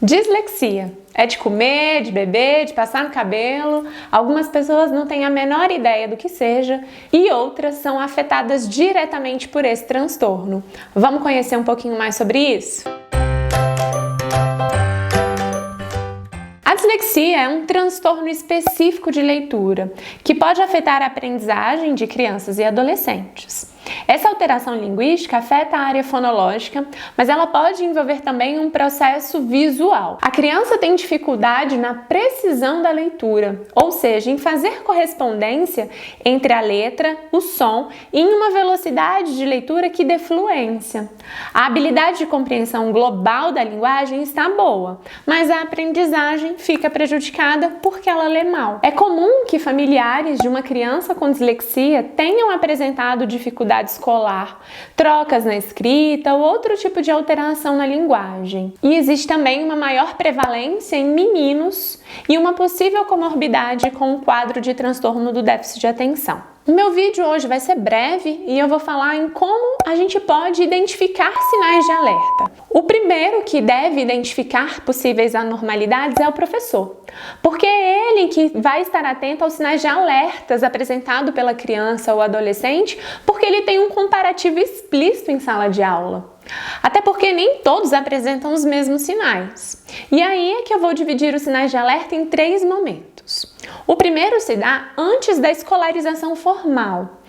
Dislexia é de comer, de beber, de passar no cabelo. Algumas pessoas não têm a menor ideia do que seja e outras são afetadas diretamente por esse transtorno. Vamos conhecer um pouquinho mais sobre isso? A dislexia é um transtorno específico de leitura que pode afetar a aprendizagem de crianças e adolescentes. Essa alteração linguística afeta a área fonológica, mas ela pode envolver também um processo visual. A criança tem dificuldade na precisão da leitura, ou seja, em fazer correspondência entre a letra, o som e em uma velocidade de leitura que dê fluência. A habilidade de compreensão global da linguagem está boa, mas a aprendizagem fica prejudicada porque ela lê mal. É comum que familiares de uma criança com dislexia tenham apresentado dificuldade escolar, trocas na escrita ou outro tipo de alteração na linguagem. E existe também uma maior prevalência em meninos e uma possível comorbidade com o quadro de transtorno do déficit de atenção. O meu vídeo hoje vai ser breve e eu vou falar em como a gente pode identificar sinais de alerta. O primeiro que deve identificar possíveis anormalidades é o professor, porque é ele que vai estar atento aos sinais de alertas apresentados pela criança ou adolescente, porque ele tem um comparativo explícito em sala de aula. Até porque nem todos apresentam os mesmos sinais. E aí é que eu vou dividir os sinais de alerta em 3 momentos. O primeiro se dá antes da escolarização formal.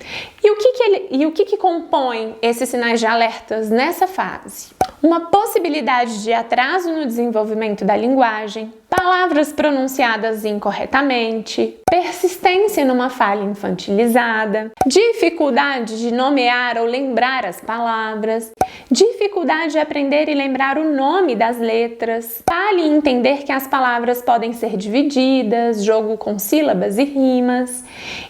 E o que compõe esses sinais de alertas nessa fase? Uma possibilidade de atraso no desenvolvimento da linguagem, palavras pronunciadas incorretamente, persistência numa falha infantilizada, dificuldade de nomear ou lembrar as palavras, dificuldade de aprender e lembrar o nome das letras, falha em entender que as palavras podem ser divididas, jogo com sílabas e rimas.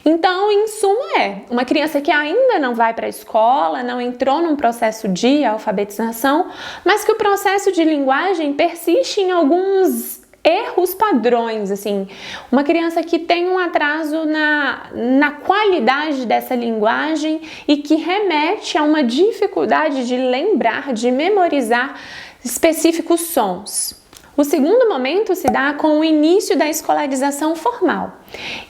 Então, em suma, é uma criança que ainda não vai para a escola, não entrou num processo de alfabetização, mas que o processo de linguagem persiste em alguns erros padrões, assim, uma criança que tem um atraso na qualidade dessa linguagem e que remete a uma dificuldade de lembrar, de memorizar específicos sons. O segundo momento se dá com o início da escolarização formal.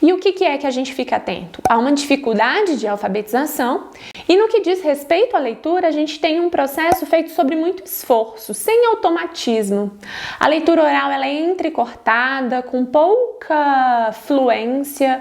E o que é que a gente fica atento? Há uma dificuldade de alfabetização e no que diz respeito à leitura, a gente tem um processo feito sobre muito esforço, sem automatismo. A leitura oral ela é entrecortada, com pouca fluência,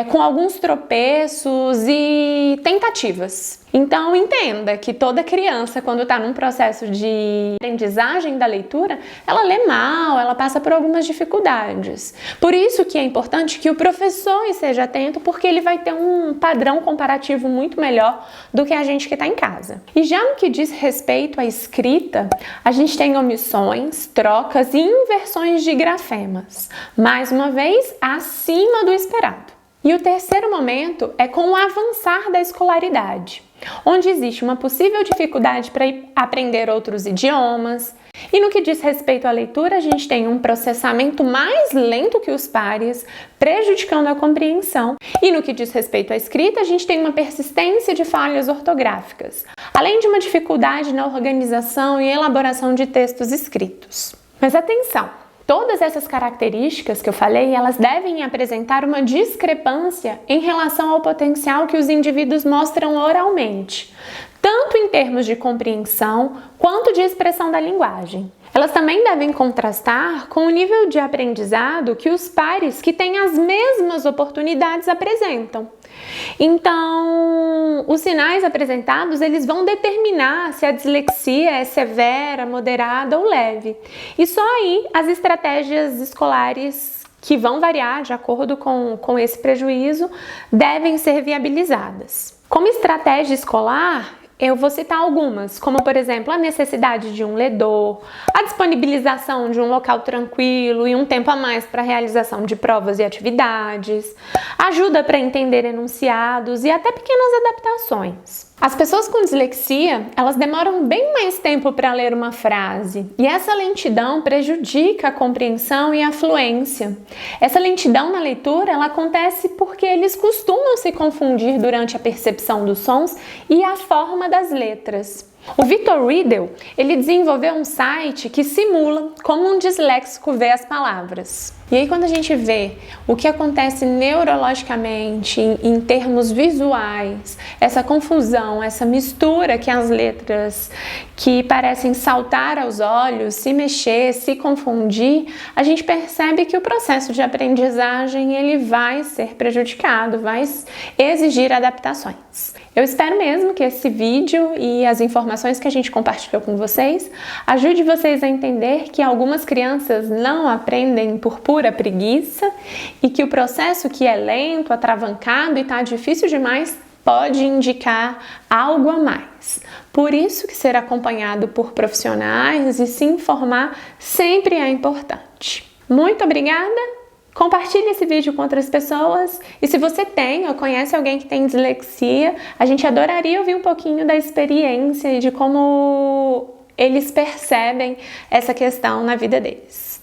com alguns tropeços e tentativas. Então, entenda que toda criança, quando está num processo de aprendizagem da leitura, ela lê mal, ela passa por algumas dificuldades. Por isso que é importante que o professor esteja atento, porque ele vai ter um padrão comparativo muito melhor do que a gente que está em casa. E já no que diz respeito à escrita, a gente tem omissões, trocas e inversões de grafemas. Mais uma vez, acima do esperado. E o terceiro momento é com o avançar da escolaridade, onde existe uma possível dificuldade para aprender outros idiomas. E no que diz respeito à leitura, a gente tem um processamento mais lento que os pares, prejudicando a compreensão. E no que diz respeito à escrita, a gente tem uma persistência de falhas ortográficas, além de uma dificuldade na organização e elaboração de textos escritos. Mas atenção! Todas essas características que eu falei, elas devem apresentar uma discrepância em relação ao potencial que os indivíduos mostram oralmente, tanto em termos de compreensão quanto de expressão da linguagem. Elas também devem contrastar com o nível de aprendizado que os pares que têm as mesmas oportunidades apresentam. Então, os sinais apresentados, eles vão determinar se a dislexia é severa, moderada ou leve. E só aí as estratégias escolares, que vão variar de acordo com esse prejuízo, devem ser viabilizadas. Como estratégia escolar, eu vou citar algumas, como por exemplo a necessidade de um ledor, a disponibilização de um local tranquilo e um tempo a mais para a realização de provas e atividades, ajuda para entender enunciados e até pequenas adaptações. As pessoas com dislexia, elas demoram bem mais tempo para ler uma frase e essa lentidão prejudica a compreensão e a fluência. Essa lentidão na leitura, ela acontece porque eles costumam se confundir durante a percepção dos sons e a forma das letras. O Victor Riedel, ele desenvolveu um site que simula como um disléxico vê as palavras. E aí quando a gente vê o que acontece neurologicamente, em termos visuais, essa confusão, essa mistura que as letras que parecem saltar aos olhos, se mexer, se confundir, a gente percebe que o processo de aprendizagem ele vai ser prejudicado, vai exigir adaptações. Eu espero mesmo que esse vídeo e as informações que a gente compartilhou com vocês ajude vocês a entender que algumas crianças não aprendem por pura preguiça e que o processo que é lento, atravancado e está difícil demais pode indicar algo a mais. Por isso que ser acompanhado por profissionais e se informar sempre é importante. Muito obrigada! Compartilhe esse vídeo com outras pessoas e se você tem ou conhece alguém que tem dislexia, a gente adoraria ouvir um pouquinho da experiência e de como eles percebem essa questão na vida deles.